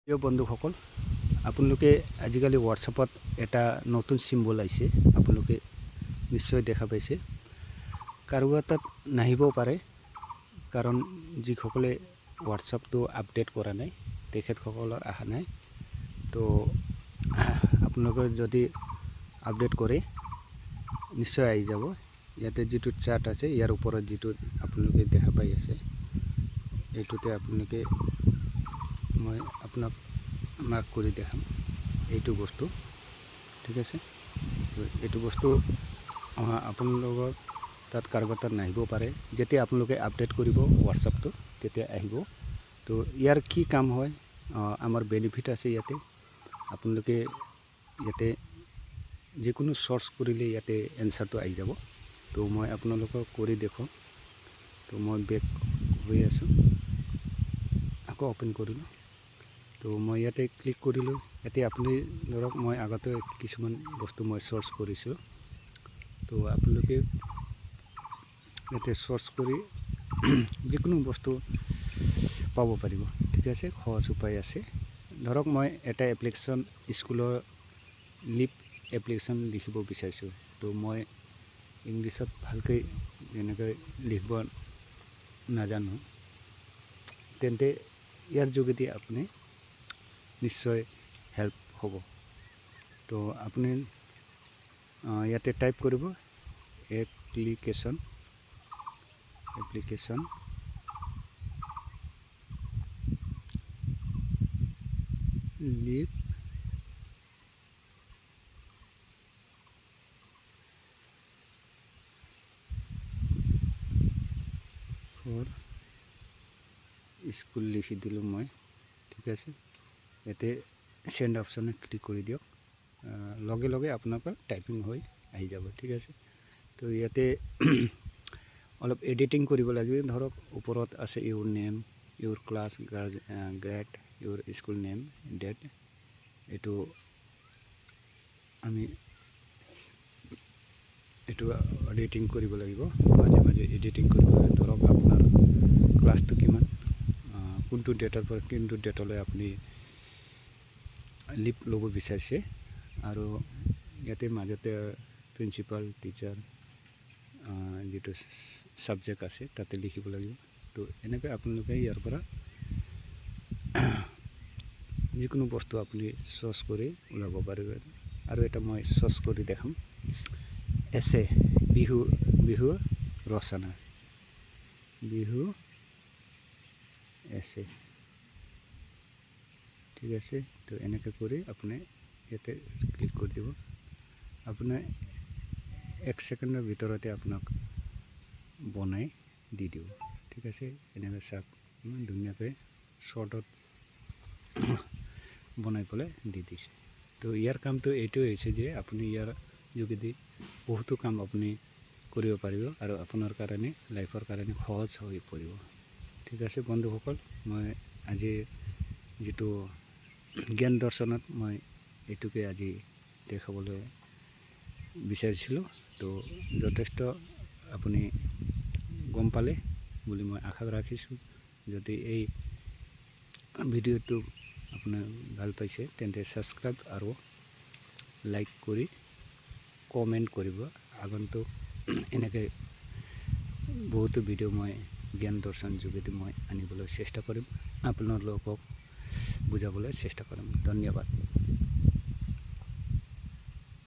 প্ৰিয় বন্ধুসকল, আপোনালোকে আজিকালি হোৱাটছআপত এটা নতুন চিম্বল আহিছে। আপোনালোকে নিশ্চয় দেখা পাইছে। কাৰোবাৰ তাত নাহিবও পাৰে, কাৰণ যিসকলে হোৱাটছআপটো আপডেট কৰা নাই তেখেতসকলৰ অহা নাই। তো আপোনালোকে যদি আপডেট কৰে নিশ্চয় আহি যাব। ইয়াতে যিটো চাৰ্ট আছে, ইয়াৰ ওপৰত যিটো আপোনালোকে দেখা পাই আছে, এইটোতে আপোনালোকে মই আপোনাক মাৰ্ক কৰি দেখাম এইটো বস্তু। ঠিক আছে, তো এইটো বস্তু আপোনালোকৰ তাত কাৰোবাৰ তাত নাহিব পাৰে। যেতিয়া আপোনালোকে আপডেট কৰিব হোৱাটছআপটো তেতিয়া আহিব। তো ইয়াৰ কি কাম হয়, আমাৰ বেনিফিট আছে ইয়াতে। আপোনালোকে ইয়াতে যিকোনো চাৰ্চ কৰিলে ইয়াতে এনচাৰটো আহি যাব। তো মই আপোনালোকক কৰি দেখুৱাম। তো মই বেক হৈ আছোঁ, আকৌ অ'পেন কৰিলোঁ। তো মই ইয়াতে ক্লিক কৰিলোঁ। ইয়াতে আপুনি ধৰক মই আগতে কিছুমান বস্তু মই চাৰ্চ কৰিছোঁ। তো আপোনালোকে ইয়াতে চাৰ্চ কৰি যিকোনো বস্তু পাব পাৰিব। ঠিক আছে, সহজ উপায় আছে। ধৰক মই এটা এপ্লিকেশ্যন স্কুলৰ লিপ এপ্লিকেশ্যন লিখিব বিচাৰিছোঁ। তো মই ইংলিছত ভালকৈ যেনেকৈ লিখিব নাজানো, তেন্তে ইয়াৰ যোগেদি আপুনি নিশ্চয় হেল্প হ'ব। তো আপুনি ইয়াতে টাইপ কৰিব এপ্লিকেশ্যন লিপ ফৰ স্কুল লিখি দিলোঁ মই। ঠিক আছে, ইয়াতে চেণ্ড অপশ্যনে ক্লিক কৰি দিয়ক। লগে লগে আপোনালোকৰ টাইপিং হৈ আহি যাব। ঠিক আছে, তো ইয়াতে অলপ এডিটিং কৰিব লাগিব। ধৰক ওপৰত আছে ইউৰ নেম, ইউৰ ক্লাছ, গ্ৰেড, ইউৰ স্কুল নেম, ডেট। এইটো আমি এডিটিং কৰিব লাগিব, মাজে মাজে এডিটিং কৰিব লাগিব। ধৰক আপোনাৰ ক্লাছটো কিমান, কোনটো ডেটৰ পৰা কোনটো ডেটলৈ আপুনি লিপ ল'ব বিচাৰিছে, আৰু ইয়াতে মাজতে প্ৰিন্সিপাল, টিচাৰ, যিটো ছাবজেক্ট আছে তাতে লিখিব লাগিব। তো এনেকৈ আপোনালোকে ইয়াৰ পৰা যিকোনো বস্তু আপুনি চৰ্চ কৰি ওলাব পাৰিব। আৰু এটা মই চৰ্চ কৰি দেখাম, এছে বিহু ৰচনা, বিহু এছে। ঠিক আছে, তো এনেকৈ কৰি আপুনি ইয়াতে ক্লিক কৰি দিব। আপোনাৰ 1 ছেকেণ্ডৰ ভিতৰতে আপোনাক বনাই দি দিব। ঠিক আছে, এনেকৈ চাওক, ইমান ধুনীয়াকৈ শ্বৰ্টত বনাই পেলাই দি দিছে। তো ইয়াৰ কামটো এইটোৱে হৈছে যে আপুনি ইয়াৰ যোগেদি বহুতো কাম আপুনি কৰিব পাৰিব, আৰু আপোনাৰ কাৰণে লাইফৰ কাৰণে সহজ হৈ পৰিব। ঠিক আছে বন্ধুসকল, মই আজি যিটো জ্ঞান দৰ্শনত মই এইটোকে আজি দেখাবলৈ বিচাৰিছিলোঁ। তো যথেষ্ট আপুনি গম পালে বুলি মই আশা ৰাখিছোঁ। যদি এই ভিডিঅ'টো আপুনি ভাল পাইছে তেন্তে ছাবস্ক্ৰাইব আৰু লাইক কৰি কমেণ্ট কৰিব। আগন্তুক এনেকৈ বহুতো ভিডিঅ' মই জ্ঞান দৰ্শন যোগেদি মই আনিবলৈ চেষ্টা কৰিম, আপোনালোকক বুজাবলৈ চেষ্টা কৰিম। ধন্যবাদ।